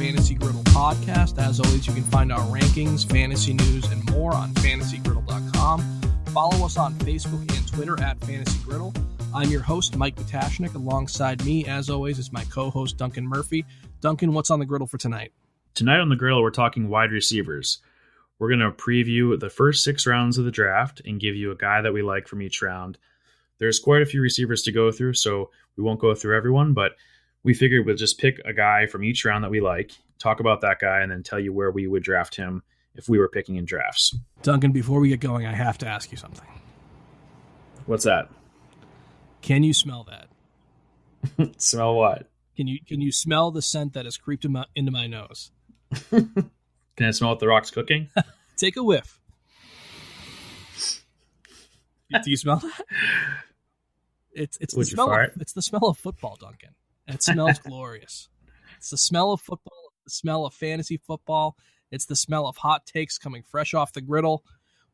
Fantasy Griddle podcast. As always, you can find our rankings, fantasy news, and more on fantasygriddle.com. Follow us on Facebook and Twitter at Fantasy Griddle. I'm your host, Mike P-Tash. Alongside me, as always, is my co-host, Duncan Murphy. Duncan, what's on the griddle for tonight? Tonight on the griddle, we're talking wide receivers. We're going to preview the first 6 rounds of the draft and give you a guy that we like from each round. There's quite a few receivers to go through, so we won't go through everyone, but we figured we'll just pick a guy from each round that we like, talk about that guy, and then tell you where we would draft him if we were picking in drafts. Duncan, before we get going, I have to ask you something. What's that? Can you smell that? Smell what? Can you smell the scent that has creeped into my nose? Can I smell what the Rock's cooking? Take a whiff. Do you smell that? It's the smell of football, Duncan. And it smells glorious. It's the smell of football, the smell of fantasy football. It's the smell of hot takes coming fresh off the griddle.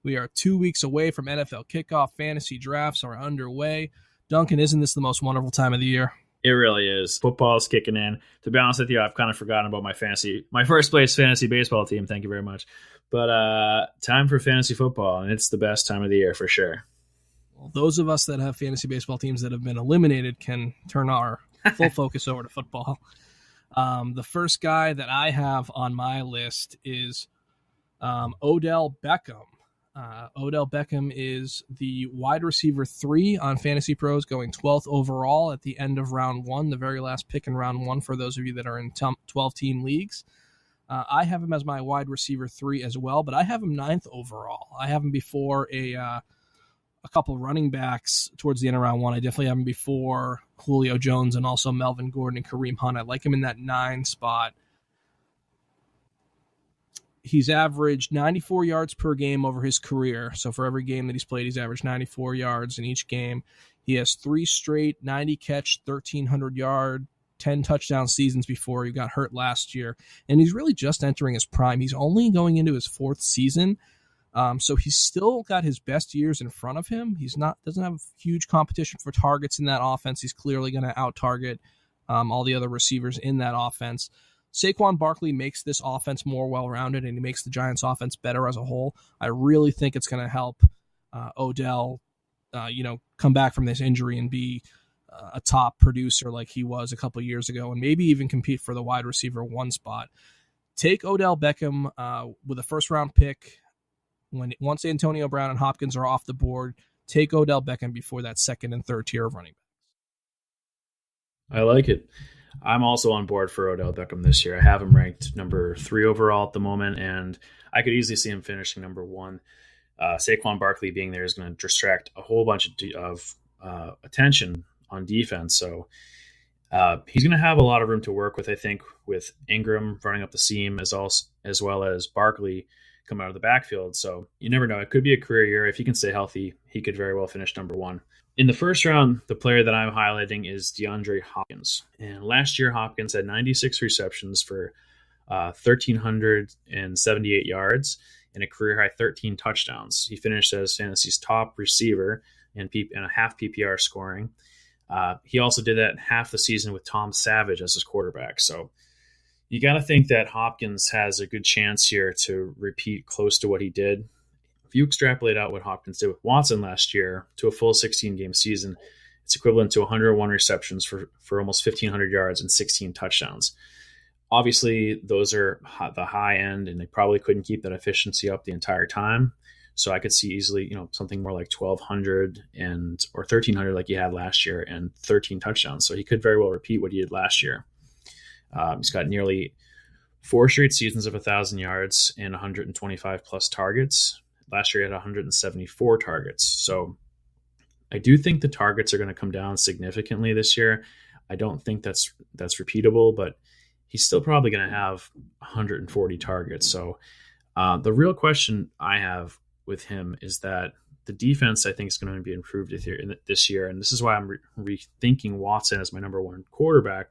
We are 2 weeks away from NFL kickoff. Fantasy drafts are underway. Duncan, isn't this the most wonderful time of the year? It really is. Football is kicking in. To be honest with you, I've kind of forgotten about my first place fantasy baseball team. Thank you very much. But time for fantasy football, and it's the best time of the year for sure. Well, those of us that have fantasy baseball teams that have been eliminated can turn our full focus over to football. The first guy that I have on my list is Odell Beckham. Odell Beckham is the wide receiver 3 on Fantasy Pros, going 12th overall at the end of round 1, the very last pick in round 1 for those of you that are in 12-team leagues. I have him as my wide receiver 3 as well, but I have him 9th overall. I have him before a couple running backs towards the end of round 1. I definitely have him before Julio Jones and also Melvin Gordon and Kareem Hunt. I like him in that 9 spot. He's averaged 94 yards per game over his career. So for every game that he's played, he's averaged 94 yards in each game. He has 3 straight 90-catch, 1,300-yard, 10 touchdown seasons before he got hurt last year. And he's really just entering his prime. He's only going into his 4th season. So he's still got his best years in front of him. Doesn't have huge competition for targets in that offense. He's clearly going to out-target all the other receivers in that offense. Saquon Barkley makes this offense more well-rounded, and he makes the Giants' offense better as a whole. I really think it's going to help Odell, come back from this injury and be a top producer like he was a couple years ago, and maybe even compete for the wide receiver 1 spot. Take Odell Beckham with a first-round pick. Once Antonio Brown and Hopkins are off the board, take Odell Beckham before that 2nd and 3rd tier of running backs. I like it. I'm also on board for Odell Beckham this year. I have him ranked number 3 overall at the moment, and I could easily see him finishing number 1. Saquon Barkley being there is going to distract a whole bunch of attention on defense. So he's going to have a lot of room to work with, I think, with Ingram running up the seam as well as Barkley come out of the backfield. So you never know. It could be a career year. If he can stay healthy, he could very well finish number 1. In the first round, the player that I'm highlighting is DeAndre Hopkins. And last year, Hopkins had 96 receptions for 1,378 yards and a career-high 13 touchdowns. He finished as fantasy's top receiver and a half PPR scoring. He also did that half the season with Tom Savage as his quarterback. So you got to think that Hopkins has a good chance here to repeat close to what he did. If you extrapolate out what Hopkins did with Watson last year to a full 16-game season, it's equivalent to 101 receptions for almost 1,500 yards and 16 touchdowns. Obviously, those are the high end, and they probably couldn't keep that efficiency up the entire time. So I could see easily, something more like 1,200 or 1,300 like he had last year and 13 touchdowns. So he could very well repeat what he did last year. He's got nearly 4 straight seasons of 1,000 yards and 125 plus targets. Last year he had 174 targets. So I do think the targets are going to come down significantly this year. I don't think that's repeatable, but he's still probably going to have 140 targets. So the real question I have with him is that the defense, I think, is going to be improved this year. And this is why I'm rethinking Watson as my number 1 quarterback.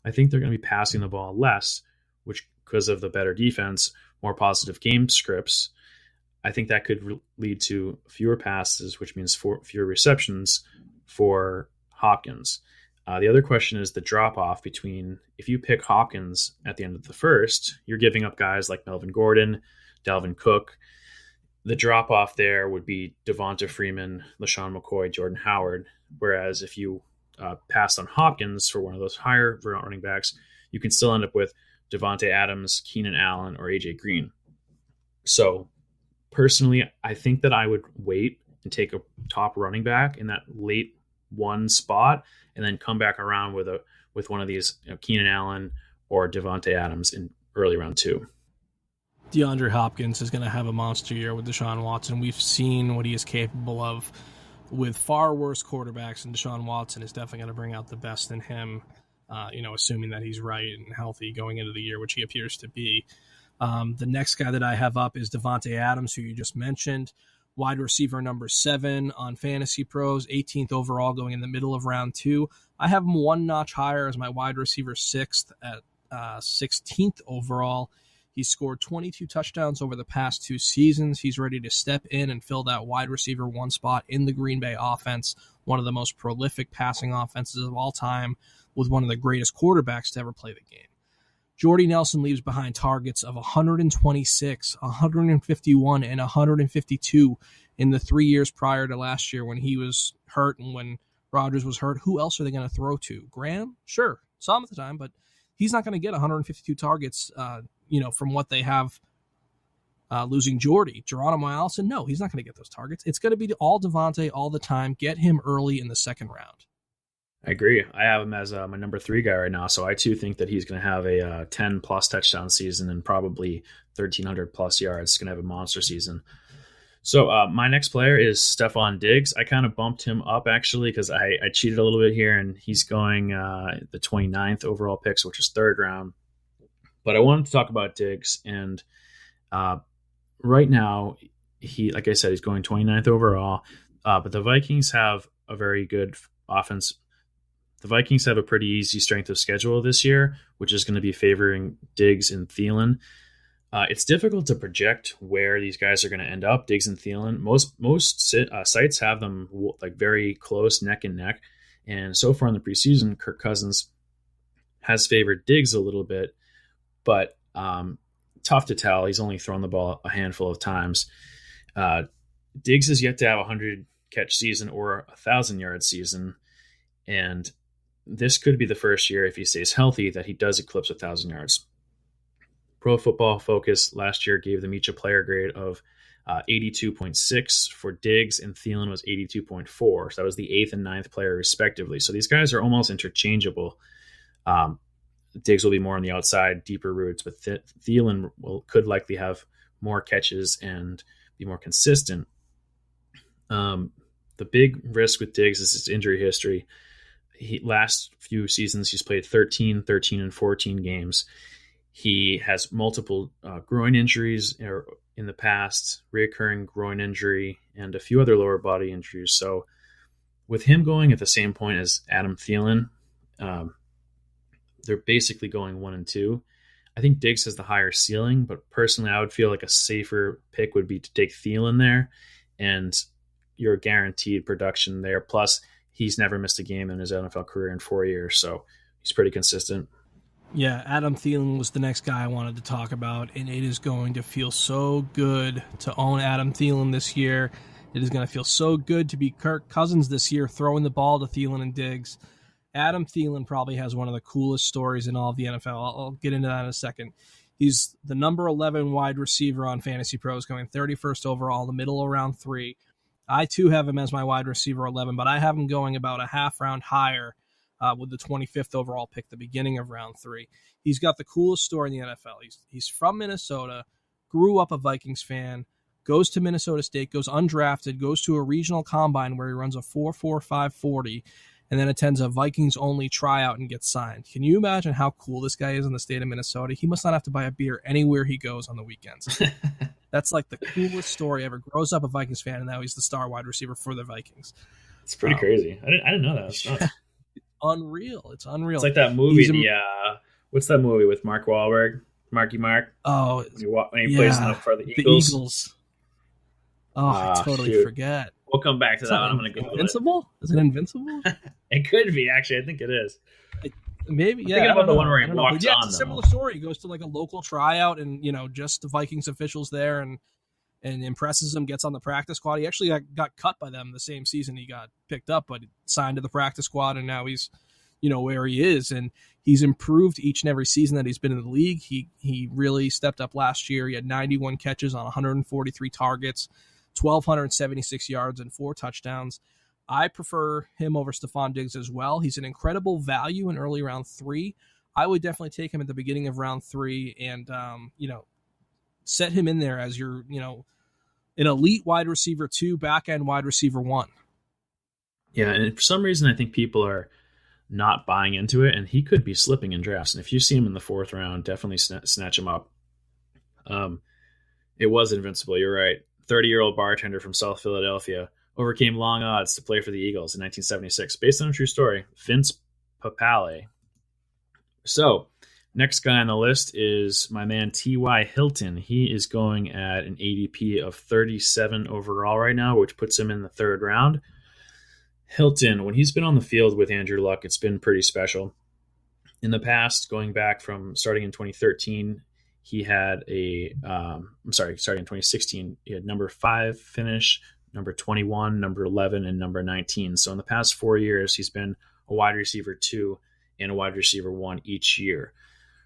I think they're going to be passing the ball less, which because of the better defense, more positive game scripts. I think that could lead to fewer passes, which means fewer receptions for Hopkins. The other question is the drop-off between, if you pick Hopkins at the end of the first, you're giving up guys like Melvin Gordon, Dalvin Cook. The drop-off there would be Devonta Freeman, LaShawn McCoy, Jordan Howard. Whereas if you pass on Hopkins for one of those higher running backs, you can still end up with Davante Adams, Keenan Allen, or AJ Green. So personally, I think that I would wait and take a top running back in that late one spot, and then come back around with one of these, Keenan Allen or Davante Adams in early round 2. DeAndre Hopkins is going to have a monster year with Deshaun Watson. We've seen what he is capable of with far worse quarterbacks, and Deshaun Watson is definitely going to bring out the best in him, assuming that he's right and healthy going into the year, which he appears to be. The next guy that I have up is Davante Adams, who you just mentioned. Wide receiver number 7 on Fantasy Pros, 18th overall going in the middle of round 2. I have him one notch higher as my wide receiver 6th at 16th overall. He's scored 22 touchdowns over the past 2 seasons. He's ready to step in and fill that wide receiver 1 spot in the Green Bay offense, one of the most prolific passing offenses of all time, with one of the greatest quarterbacks to ever play the game. Jordy Nelson leaves behind targets of 126, 151, and 152 in the 3 years prior to last year when he was hurt and when Rodgers was hurt. Who else are they going to throw to? Graham? Sure, some of the time, but he's not going to get 152 targets, from what they have losing Jordy. Geronimo Allison? No, he's not going to get those targets. It's going to be all Davante all the time. Get him early in the second round. I agree. I have him as my number 3 guy right now, so I too think that he's going to have a 10-plus touchdown season and probably 1,300-plus yards. He's going to have a monster season. So my next player is Stefon Diggs. I kind of bumped him up, actually, because I cheated a little bit here, and he's going the 29th overall pick, which is 3rd round. But I wanted to talk about Diggs, and right now, like I said, he's going 29th overall, but the Vikings have a very good offense. The Vikings have a pretty easy strength of schedule this year, which is going to be favoring Diggs and Thielen. It's difficult to project where these guys are going to end up, Diggs and Thielen. Most sites have them like very close, neck and neck. And so far in the preseason, Kirk Cousins has favored Diggs a little bit, but tough to tell. He's only thrown the ball a handful of times. Diggs has yet to have a 100-catch season or a 1,000-yard season, and this could be the first year, if he stays healthy, that he does eclipse 1,000 yards. Pro Football Focus last year gave them each a player grade of 82.6 for Diggs, and Thielen was 82.4. So that was the 8th and 9th player, respectively. So these guys are almost interchangeable. Diggs will be more on the outside, deeper routes, but Thielen could likely have more catches and be more consistent. The big risk with Diggs is his injury history. Last few seasons, he's played 13, and 14 games. He has multiple groin injuries in the past, reoccurring groin injury, and a few other lower body injuries. So with him going at the same point as Adam Thielen, they're basically going 1 and 2. I think Diggs has the higher ceiling, but personally, I would feel like a safer pick would be to take Thielen there, and you're guaranteed production there. Plus, he's never missed a game in his NFL career in 4 years, so he's pretty consistent. Yeah, Adam Thielen was the next guy I wanted to talk about, and it is going to feel so good to own Adam Thielen this year. It is going to feel so good to be Kirk Cousins this year, throwing the ball to Thielen and Diggs. Adam Thielen probably has one of the coolest stories in all of the NFL. I'll get into that in a second. He's the number 11 wide receiver on Fantasy Pros, going 31st overall, the middle of round 3. I, too, have him as my wide receiver 11, but I have him going about a half round higher with the 25th overall pick, the beginning of round 3. He's got the coolest story in the NFL. He's from Minnesota, grew up a Vikings fan, goes to Minnesota State, goes undrafted, goes to a regional combine where he runs a 4.45 40, and then attends a Vikings-only tryout and gets signed. Can you imagine how cool this guy is in the state of Minnesota? He must not have to buy a beer anywhere he goes on the weekends. That's like the coolest story ever. Grows up a Vikings fan, and now he's the star wide receiver for the Vikings. It's pretty crazy. I didn't know that. It's unreal. It's unreal. It's like that movie, what's that movie with Mark Wahlberg? Marky Mark? Oh, when he plays enough for the Eagles. Oh, I totally forget. We'll come back to that one. I'm going to go Invincible? Is it Invincible? It could be, actually. I think it is. Maybe, yeah. Thinking about the one where he walks on. It's a similar story. He goes to like a local tryout, and just the Vikings officials there, and impresses him. Gets on the practice squad. He actually got cut by them the same season he got picked up, but signed to the practice squad, and now he's where he is, and he's improved each and every season that he's been in the league. He really stepped up last year. He had 91 catches on 143 targets, 1,276 yards, and 4 touchdowns. I prefer him over Stefon Diggs as well. He's an incredible value in early round 3. I would definitely take him at the beginning of round 3 and, set him in there as your, an elite wide receiver 2, back end wide receiver 1. Yeah, and for some reason, I think people are not buying into it, and he could be slipping in drafts. And if you see him in the 4th round, definitely snatch him up. It was Invincible. You're right. 30-year-old bartender from South Philadelphia overcame long odds to play for the Eagles in 1976, based on a true story. Vince Papale. So, next guy on the list is my man T.Y. Hilton. He is going at an ADP of 37 overall right now, which puts him in the 3rd round. Hilton, when he's been on the field with Andrew Luck, it's been pretty special. In the past, going back from starting in 2013, he had starting in 2016, he had number 5 finish, number 21, number 11, and number 19. So in the past 4 years, he's been a wide receiver 2 and a wide receiver 1 each year.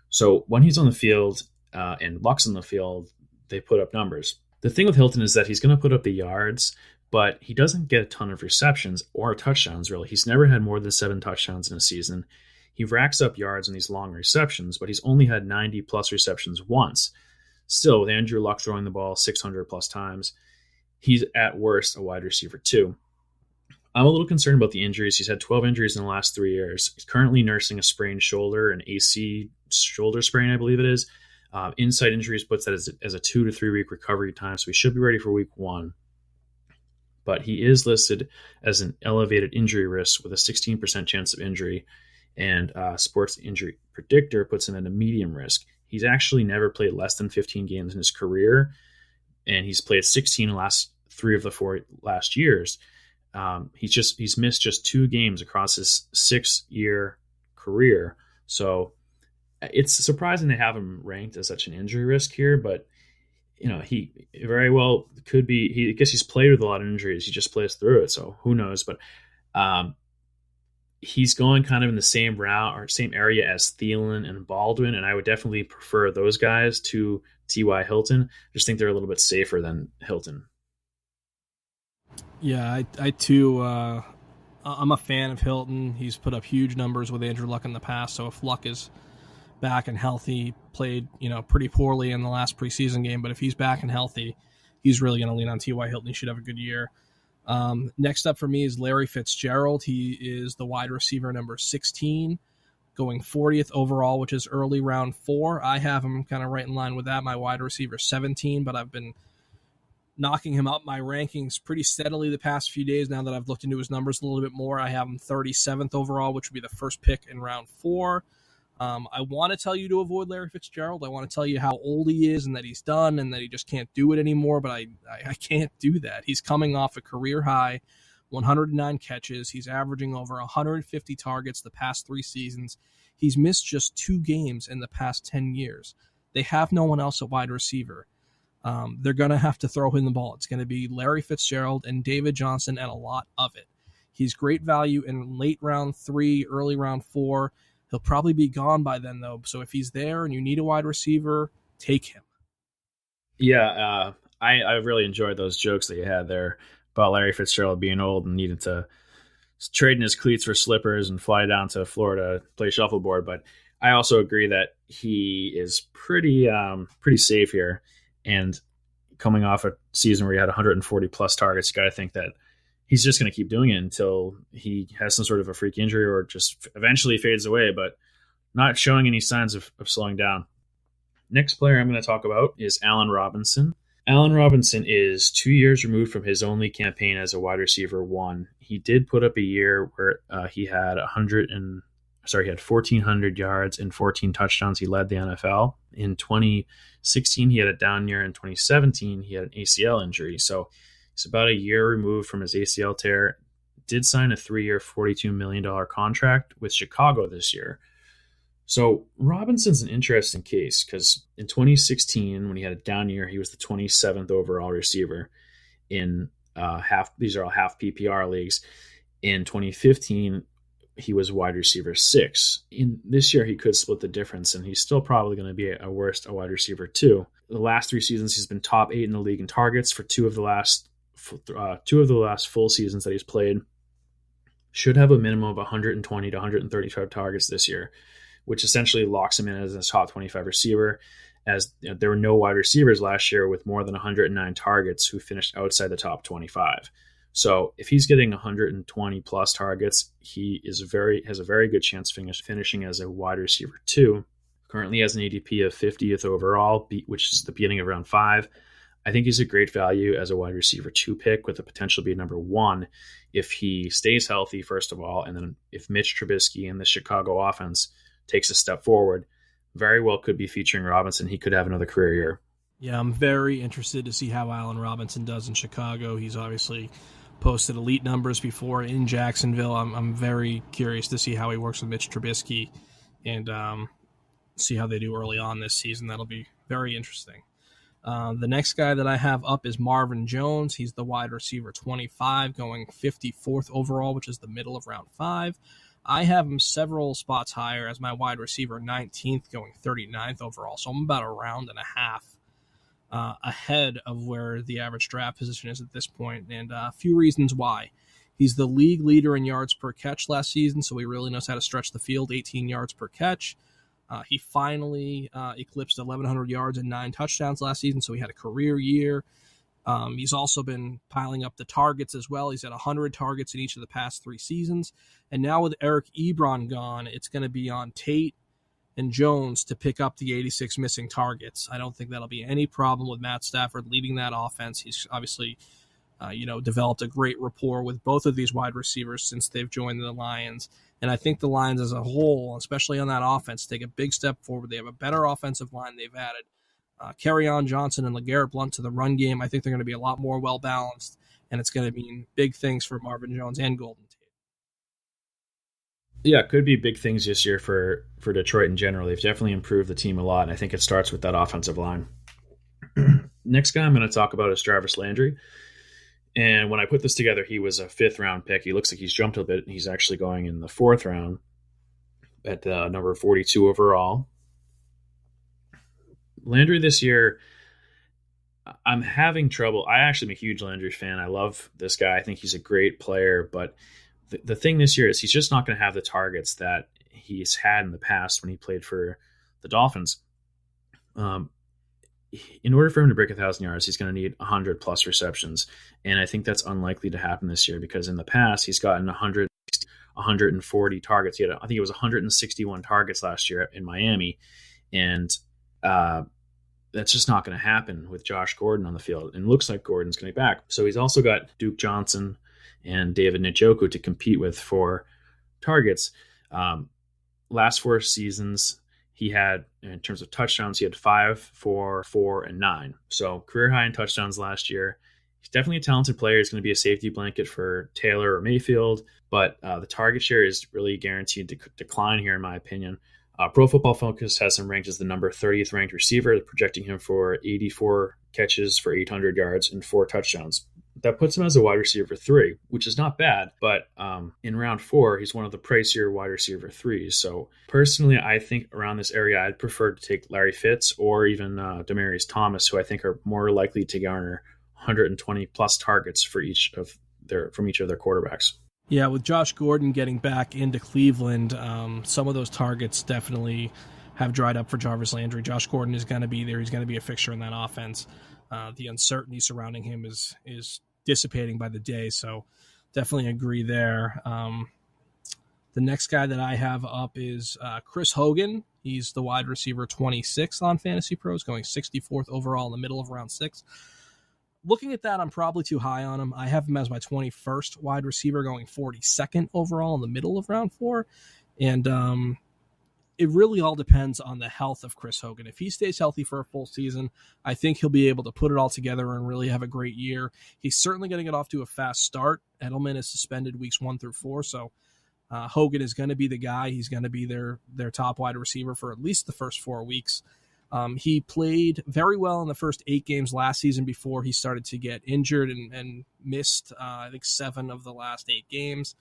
So when he's on the field and Luck's on the field, they put up numbers. The thing with Hilton is that he's going to put up the yards, but he doesn't get a ton of receptions or touchdowns, really. He's never had more than 7 touchdowns in a season. He racks up yards in these long receptions, but he's only had 90-plus receptions once. Still, with Andrew Luck throwing the ball 600-plus times, he's at worst a wide receiver 2. I'm a little concerned about the injuries. He's had 12 injuries in the last 3 years. He's currently nursing a sprained shoulder, an AC shoulder sprain, I believe it is. Inside injuries puts that as a 2 to 3 week recovery time, so he should be ready for week 1. But he is listed as an elevated injury risk with a 16% chance of injury, and Sports Injury Predictor puts him at a medium risk. He's actually never played less than 15 games in his career, and he's played 16 in the last 3 of the 4 last years. He's missed just 2 games across his 6-year career. So it's surprising to have him ranked as such an injury risk here, but he very well could be. I guess he's played with a lot of injuries. He just plays through it, so who knows? But he's going kind of in the same route or same area as Thielen and Baldwin, and I would definitely prefer those guys to T.Y. Hilton. I just think they're a little bit safer than Hilton. Yeah, I too. I'm a fan of Hilton. He's put up huge numbers with Andrew Luck in the past. So if Luck is back and healthy, played pretty poorly in the last preseason game, but if he's back and healthy, he's really going to lean on T.Y. Hilton. He should have a good year. Next up for me is Larry Fitzgerald. He is the wide receiver number 16, going 40th overall, which is early round 4. I have him kind of right in line with that. My wide receiver 17, but I've been knocking him up my rankings pretty steadily the past few days. Now that I've looked into his numbers a little bit more, I have him 37th overall, which would be the first pick in round 4. I want to tell you to avoid Larry Fitzgerald. I want to tell you how old he is and that he's done and that he just can't do it anymore, but I can't do that. He's coming off a career high, 109 catches. He's averaging over 150 targets the past 3 seasons. He's missed just 2 games in the past 10 years. They have no one else at wide receiver. They're going to have to throw him the ball. It's going to be Larry Fitzgerald and David Johnson and a lot of it. He's great value in late round 3, early round 4. He'll probably be gone by then, though. So if he's there and you need a wide receiver, take him. Yeah, I really enjoyed those jokes that you had there about Larry Fitzgerald being old and needing to trade in his cleats for slippers and fly down to Florida to play shuffleboard. But I also agree that he is pretty safe here. And coming off a season where he had 140-plus targets, you got to think that he's just going to keep doing it until he has some sort of a freak injury or just eventually fades away, but not showing any signs of slowing down. Next player I'm going to talk about is Allen Robinson. Allen Robinson is 2 years removed from his only campaign as a wide receiver 1. He did put up a year where he had 1,400 yards and 14 touchdowns. He led the NFL. In 2016, he had a down year. In 2017, he had an ACL injury. So He's about a year removed from his ACL tear. Did sign a 3-year, $42 million contract with Chicago this year. So Robinson's an interesting case because in 2016, when he had a down year, he was the 27th overall receiver in these are all half PPR leagues. In 2015, he was wide receiver 6. In this year, he could split the difference, and he's still probably going to be a wide receiver 2. The last 3 seasons, he's been top 8 in the league in targets for two of the last full seasons that he's played. Should have a minimum of 120 to 135 targets this year, which essentially locks him in as a top 25 receiver, as there were no wide receivers last year with more than 109 targets who finished outside the top 25. So if he's getting 120 plus targets, he has a very good chance finishing as a wide receiver 2. Currently has an ADP of 50th overall, which is the beginning of round 5. I think he's a great value as a wide receiver 2 pick with the potential to be number 1 if he stays healthy, first of all, and then if Mitch Trubisky and the Chicago offense takes a step forward, very well could be featuring Robinson. He could have another career year. Yeah, I'm very interested to see how Allen Robinson does in Chicago. He's obviously posted elite numbers before in Jacksonville. I'm very curious to see how he works with Mitch Trubisky and see how they do early on this season. That'll be very interesting. The next guy that I have up is Marvin Jones. He's the wide receiver 25, going 54th overall, which is the middle of round 5. I have him several spots higher as my wide receiver 19th, going 39th overall. So I'm about a round and a half ahead of where the average draft position is at this point, and a few reasons why. He's the league leader in yards per catch last season, so he really knows how to stretch the field, 18 yards per catch. He finally eclipsed 1,100 yards and 9 touchdowns last season, so he had a career year. He's also been piling up the targets as well. He's had 100 targets in each of the past 3 seasons. And now with Eric Ebron gone, it's going to be on Tate and Jones to pick up the 86 missing targets. I don't think that'll be any problem with Matt Stafford leading that offense. He's obviously developed a great rapport with both of these wide receivers since they've joined the Lions. And I think the Lions as a whole, especially on that offense, take a big step forward. They have a better offensive line. They've added Kerryon Johnson and LeGarrette Blount to the run game. I think they're going to be a lot more well-balanced, and it's going to mean big things for Marvin Jones and Golden Tate. Yeah, it could be big things this year for Detroit in general. They've definitely improved the team a lot, and I think it starts with that offensive line. Next guy I'm going to talk about is Jarvis Landry. And when I put this together, he was a 5th-round pick. He looks like he's jumped a bit. He's actually going in the 4th round at number 42 overall. Landry this year, I'm having trouble. I actually am a huge Landry fan. I love this guy. I think he's a great player. But the thing this year is he's just not going to have the targets that he's had in the past when he played for the Dolphins. In order for him to break 1,000 yards, he's going to need 100-plus receptions. And I think that's unlikely to happen this year because in the past, he's gotten 140 targets. I think it was 161 targets last year in Miami. And that's just not going to happen with Josh Gordon on the field. And it looks like Gordon's going to be back. So he's also got Duke Johnson and David Njoku to compete with for targets. Last 4 seasons, he had, in terms of touchdowns, he had 5, 4, 4, and 9. So career high in touchdowns last year. He's definitely a talented player. He's going to be a safety blanket for Taylor or Mayfield, but the target share is really guaranteed to decline here, in my opinion. Pro Football Focus has him ranked as the number 30th ranked receiver, projecting him for 84 catches for 800 yards and 4 touchdowns. That puts him as a wide receiver 3, which is not bad, but in round 4, he's one of the pricier wide receiver 3s. So personally, I think around this area, I'd prefer to take Larry Fitz or even Demaryius Thomas, who I think are more likely to garner 120 plus targets from each of their quarterbacks. Yeah, with Josh Gordon getting back into Cleveland, some of those targets definitely have dried up for Jarvis Landry. Josh Gordon is going to be there. He's going to be a fixture in that offense. The uncertainty surrounding him is dissipating by the day, so definitely agree there. The next guy that I have up is Chris Hogan. He's the wide receiver 26 on Fantasy Pros, going 64th overall in the middle of round 6. Looking at that, I'm probably too high on him. I have him as my 21st wide receiver, going 42nd overall in the middle of round 4. And it really all depends on the health of Chris Hogan. If he stays healthy for a full season, I think he'll be able to put it all together and really have a great year. He's certainly going to get off to a fast start. Edelman is suspended weeks 1 through 4, so Hogan is going to be the guy. He's going to be their top wide receiver for at least the first 4 weeks. He played very well in the first 8 games last season before he started to get injured and missed, I think, 7 of the last 8 games.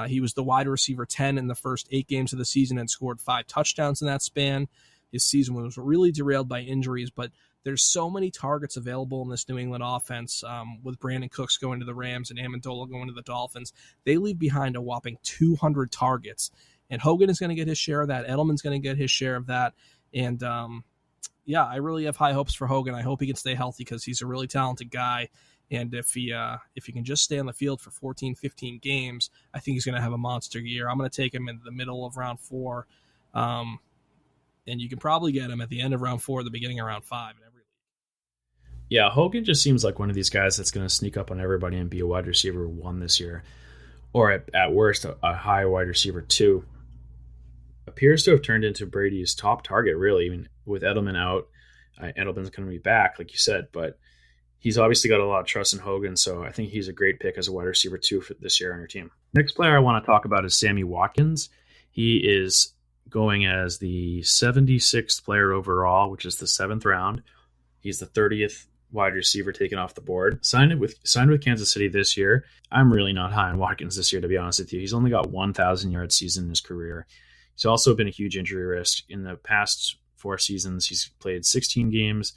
He was the wide receiver 10 in the first 8 games of the season and scored 5 touchdowns in that span. His season was really derailed by injuries, but there's so many targets available in this New England offense with Brandon Cooks going to the Rams and Amendola going to the Dolphins. They leave behind a whopping 200 targets, and Hogan is going to get his share of that. Edelman's going to get his share of that, and yeah, I really have high hopes for Hogan. I hope he can stay healthy because he's a really talented guy. And if he can just stay on the field for 14, 15 games, I think he's going to have a monster year. I'm going to take him in the middle of round 4. And you can probably get him at the end of round 4, the beginning of round 5 in every league. Yeah, Hogan just seems like one of these guys that's going to sneak up on everybody and be a wide receiver 1 this year. Or at worst, a high wide receiver 2. Appears to have turned into Brady's top target, really. I mean, with Edelman out, Edelman's going to be back, like you said, but he's obviously got a lot of trust in Hogan, so I think he's a great pick as a wide receiver 2 for this year on your team. Next player I want to talk about is Sammy Watkins. He is going as the 76th player overall, which is the 7th round. He's the 30th wide receiver taken off the board. Signed with Kansas City this year. I'm really not high on Watkins this year, to be honest with you. He's only got 1,000-yard season in his career. He's also been a huge injury risk. In the past 4 seasons, he's played 16 games.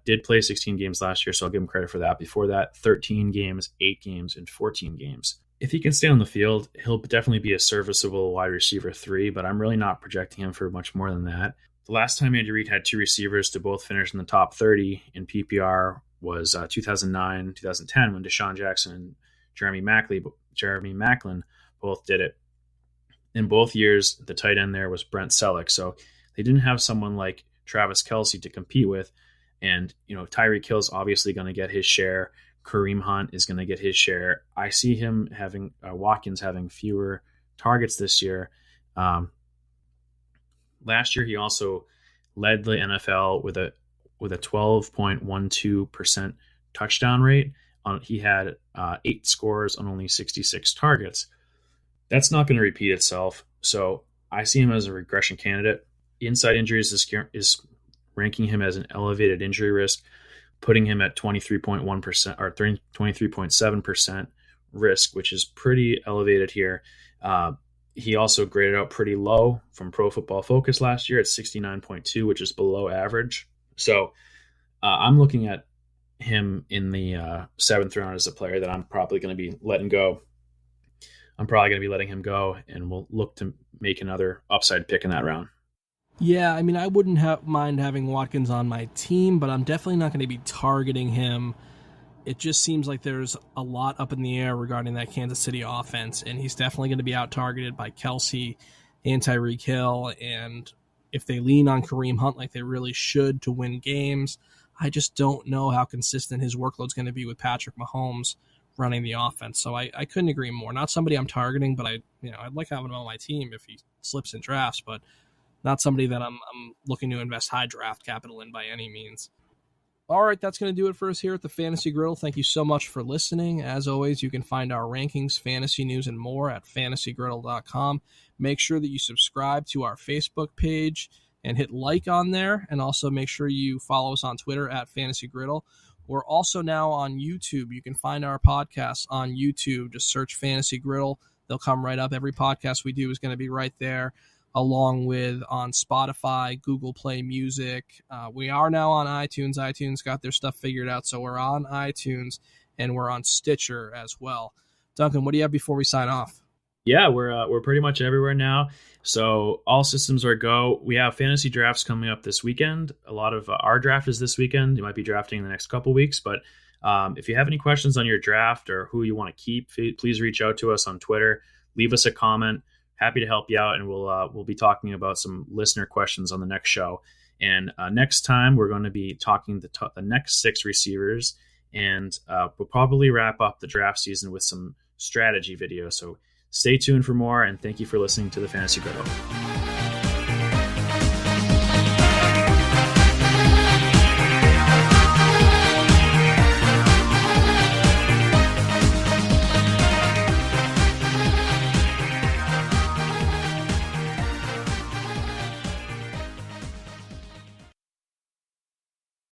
Did play 16 games last year, so I'll give him credit for that. Before that, 13 games, 8 games, and 14 games. If he can stay on the field, he'll definitely be a serviceable wide receiver 3, but I'm really not projecting him for much more than that. The last time Andy Reid had 2 receivers to both finish in the top 30 in PPR was 2009, 2010, when Deshaun Jackson and Jeremy Maclin both did it. In both years, the tight end there was Brent Selleck, so they didn't have someone like Travis Kelce to compete with. And, Tyreek Hill's obviously going to get his share. Kareem Hunt is going to get his share. I see him having Watkins having fewer targets this year. Last year, he also led the NFL with a 12.12% touchdown rate. He had 8 scores on only 66 targets. That's not going to repeat itself. So I see him as a regression candidate. Inside injuries is ranking him as an elevated injury risk, putting him at 23.1% or 23.7% risk, which is pretty elevated here. He also graded out pretty low from Pro Football Focus last year at 69.2, which is below average. So I'm looking at him in the 7th round as a player that I'm probably going to be letting go. I'm probably going to be letting him go, and we'll look to make another upside pick in that round. Yeah, I mean, I wouldn't mind having Watkins on my team, but I'm definitely not going to be targeting him. It just seems like there's a lot up in the air regarding that Kansas City offense, and he's definitely going to be out-targeted by Kelce and Tyreek Hill, and if they lean on Kareem Hunt like they really should to win games, I just don't know how consistent his workload's going to be with Patrick Mahomes running the offense. So I couldn't agree more. Not somebody I'm targeting, but I'd like having him on my team if he slips in drafts, but not somebody that I'm looking to invest high draft capital in by any means. All right, that's going to do it for us here at the Fantasy Griddle. Thank you so much for listening. As always, you can find our rankings, fantasy news, and more at fantasygriddle.com. Make sure that you subscribe to our Facebook page and hit like on there, and also make sure you follow us on Twitter at Fantasy Griddle. We're also now on YouTube. You can find our podcasts on YouTube. Just search Fantasy Griddle. They'll come right up. Every podcast we do is going to be right there, along with on Spotify, Google Play Music. We are now on iTunes. iTunes got their stuff figured out, so we're on iTunes, and we're on Stitcher as well. Duncan, what do you have before we sign off? Yeah, we're pretty much everywhere now. So all systems are go. We have fantasy drafts coming up this weekend. A lot of our draft is this weekend. You might be drafting in the next couple weeks, but if you have any questions on your draft or who you want to keep, please reach out to us on Twitter. Leave us a comment. Happy to help you out, and we'll be talking about some listener questions on the next show. And next time, we're going to be talking the next 6 receivers, and we'll probably wrap up the draft season with some strategy videos. So stay tuned for more, and thank you for listening to the Fantasy Griddle.